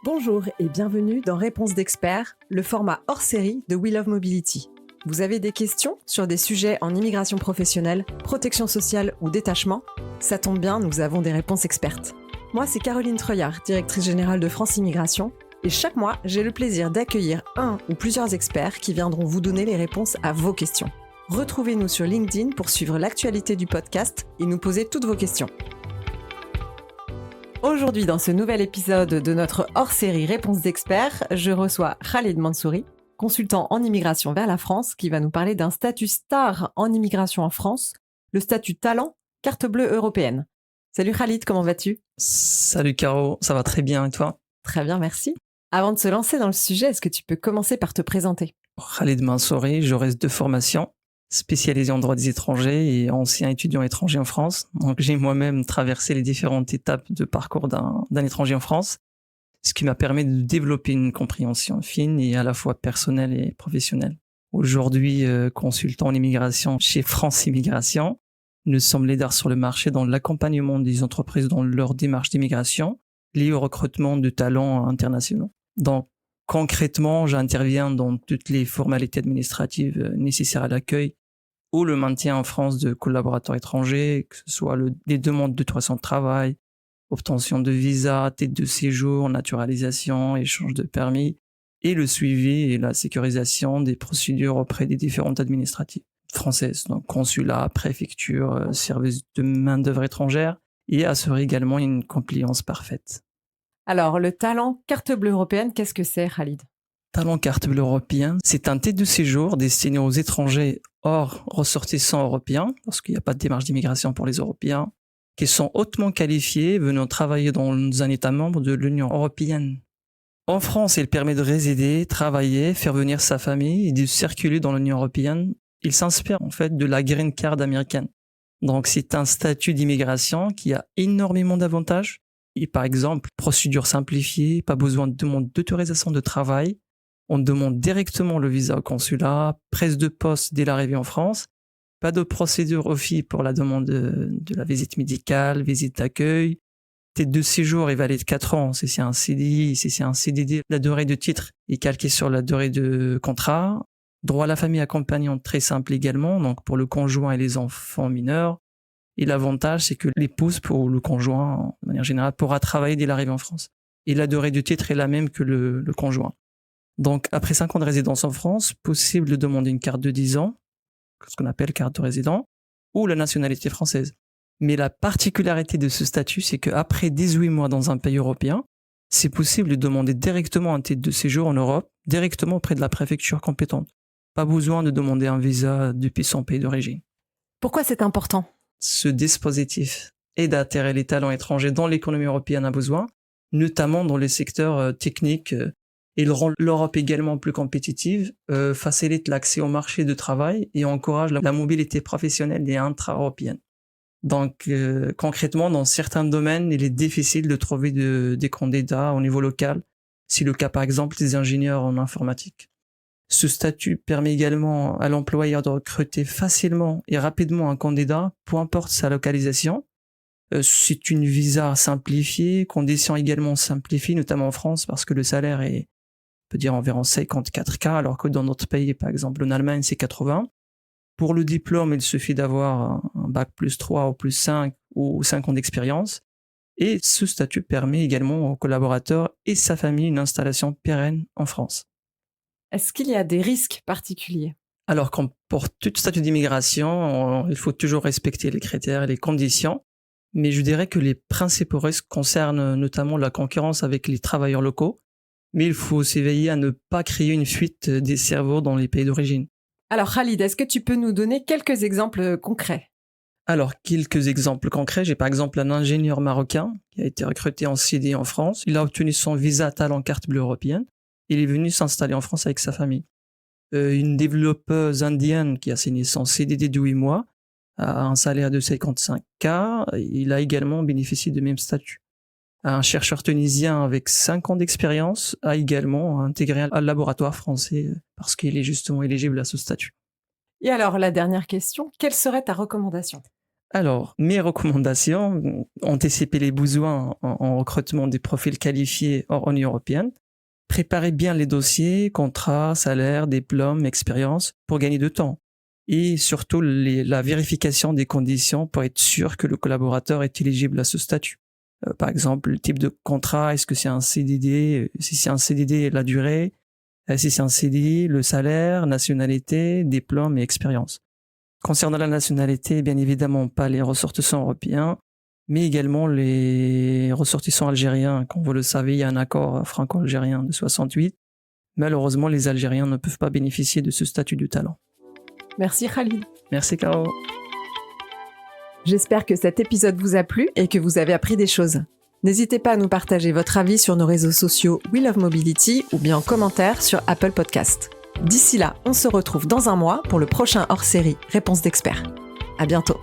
Bonjour et bienvenue dans Réponse d'experts, le format hors série de We Love Mobility. Vous avez des questions sur des sujets en immigration professionnelle, protection sociale ou détachement? Ça tombe bien, nous avons des réponses expertes. Moi, c'est Caroline Treuillard, directrice générale de France Immigration, et chaque mois, j'ai le plaisir d'accueillir un ou plusieurs experts qui viendront vous donner les réponses à vos questions. Retrouvez-nous sur LinkedIn pour suivre l'actualité du podcast et nous poser toutes vos questions. Aujourd'hui, dans ce nouvel épisode de notre hors-série Réponse d'experts, je reçois Khalid Mansouri, consultant en immigration vers la France, qui va nous parler d'un statut star en immigration en France, le statut talent, carte bleue européenne. Salut Khalid, comment vas-tu ? Salut Caro, ça va très bien et toi ? Très bien, merci. Avant de se lancer dans le sujet, est-ce que tu peux commencer par te présenter ? Khalid Mansouri, juriste de formation, spécialisé en droit des étrangers et ancien étudiant étranger en France. Donc j'ai moi-même traversé les différentes étapes de parcours d'un étranger en France, ce qui m'a permis de développer une compréhension fine et à la fois personnelle et professionnelle. Aujourd'hui, consultant en immigration chez France Immigration, nous sommes leaders sur le marché dans l'accompagnement des entreprises dans leur démarche d'immigration liée au recrutement de talents internationaux. Donc concrètement, j'interviens dans toutes les formalités administratives nécessaires à l'accueil ou le maintien en France de collaborateurs étrangers, que ce soit les demandes d'autorisation de travail, obtention de visa, titre de séjour, naturalisation, échange de permis, et le suivi et la sécurisation des procédures auprès des différentes administratives françaises, donc consulat, préfecture, service de main-d'œuvre étrangère, et assurer également une compliance parfaite. Alors, le talent carte bleue européenne, qu'est-ce que c'est, Khalid ? Talent carte bleue européenne, c'est un titre de séjour destiné aux étrangers hors ressortissants européens, parce qu'il n'y a pas de démarche d'immigration pour les Européens, qui sont hautement qualifiés venant travailler dans un État membre de l'Union européenne. En France, il permet de résider, travailler, faire venir sa famille et de circuler dans l'Union européenne. Il s'inspire en fait de la Green Card américaine. Donc c'est un statut d'immigration qui a énormément d'avantages. Et par exemple, procédure simplifiée, pas besoin de demande d'autorisation de travail. On demande directement le visa au consulat, prise de poste dès l'arrivée en France. Pas de procédure OFII pour la demande de la visite médicale, visite d'accueil. Titre de séjour est valide 4 ans, si c'est un CDI, si c'est un CDD. La durée de titre est calquée sur la durée de contrat. Droit à la famille accompagnante très simple également, donc pour le conjoint et les enfants mineurs. Et l'avantage, c'est que l'épouse ou le conjoint, de manière générale, pourra travailler dès l'arrivée en France. Et la durée de titre est la même que le conjoint. Donc, après 5 ans de résidence en France, possible de demander une carte de 10 ans, ce qu'on appelle carte de résident, ou la nationalité française. Mais la particularité de ce statut, c'est qu'après 18 mois dans un pays européen, c'est possible de demander directement un titre de séjour en Europe, directement auprès de la préfecture compétente. Pas besoin de demander un visa depuis son pays d'origine. Pourquoi c'est important ? Ce dispositif aide à attirer les talents étrangers dont l'économie européenne a besoin, notamment dans les secteurs techniques. Il rend l'Europe également plus compétitive, facilite l'accès au marché de travail et encourage la mobilité professionnelle et intra-européenne. Donc concrètement, dans certains domaines, il est difficile de trouver des candidats au niveau local. C'est le cas par exemple des ingénieurs en informatique. Ce statut permet également à l'employeur de recruter facilement et rapidement un candidat, peu importe sa localisation. C'est une visa simplifiée, conditions également simplifiées, notamment en France, parce que le salaire est, on peut dire, environ 54K, alors que dans notre pays, par exemple en Allemagne, c'est 80. Pour le diplôme, il suffit d'avoir un bac plus 3 ou plus 5 ou 5 ans d'expérience. Et ce statut permet également aux collaborateurs et sa famille une installation pérenne en France. Est-ce qu'il y a des risques particuliers ? Alors, comme pour tout statut d'immigration, il faut toujours respecter les critères et les conditions. Mais je dirais que les principaux risques concernent notamment la concurrence avec les travailleurs locaux. Mais il faut aussi veiller à ne pas créer une fuite des cerveaux dans les pays d'origine. Alors Khalid, est-ce que tu peux nous donner quelques exemples concrets ? Alors, quelques exemples concrets. J'ai par exemple un ingénieur marocain qui a été recruté en CDI en France. Il a obtenu son visa talent carte bleue européenne. Il est venu s'installer en France avec sa famille. Une développeuse indienne qui a signé son CDD de 8 mois a un salaire de 55K. Il a également bénéficié du même statut. Un chercheur tunisien avec 5 ans d'expérience a également intégré un laboratoire français parce qu'il est justement éligible à ce statut. Et alors, la dernière question, quelle serait ta recommandation ? Alors, mes recommandations, anticiper les besoins en recrutement des profils qualifiés hors Union européenne, préparer bien les dossiers, contrats, salaires, diplômes, expériences pour gagner de temps. Et surtout, la vérification des conditions pour être sûr que le collaborateur est éligible à ce statut. Par exemple, le type de contrat, est-ce que c'est un CDD? Si c'est un CDD, la durée. Si c'est un CDI, le salaire, nationalité, diplôme et expérience. Concernant la nationalité, bien évidemment pas les ressortissants européens, mais également les ressortissants algériens. Comme vous le savez, il y a un accord franco-algérien de 68. Malheureusement, les Algériens ne peuvent pas bénéficier de ce statut de talent. Merci Khalid. Merci Caro. J'espère que cet épisode vous a plu et que vous avez appris des choses. N'hésitez pas à nous partager votre avis sur nos réseaux sociaux We Love Mobility ou bien en commentaire sur Apple Podcast. D'ici là, on se retrouve dans un mois pour le prochain hors-série Réponse d'experts. À bientôt.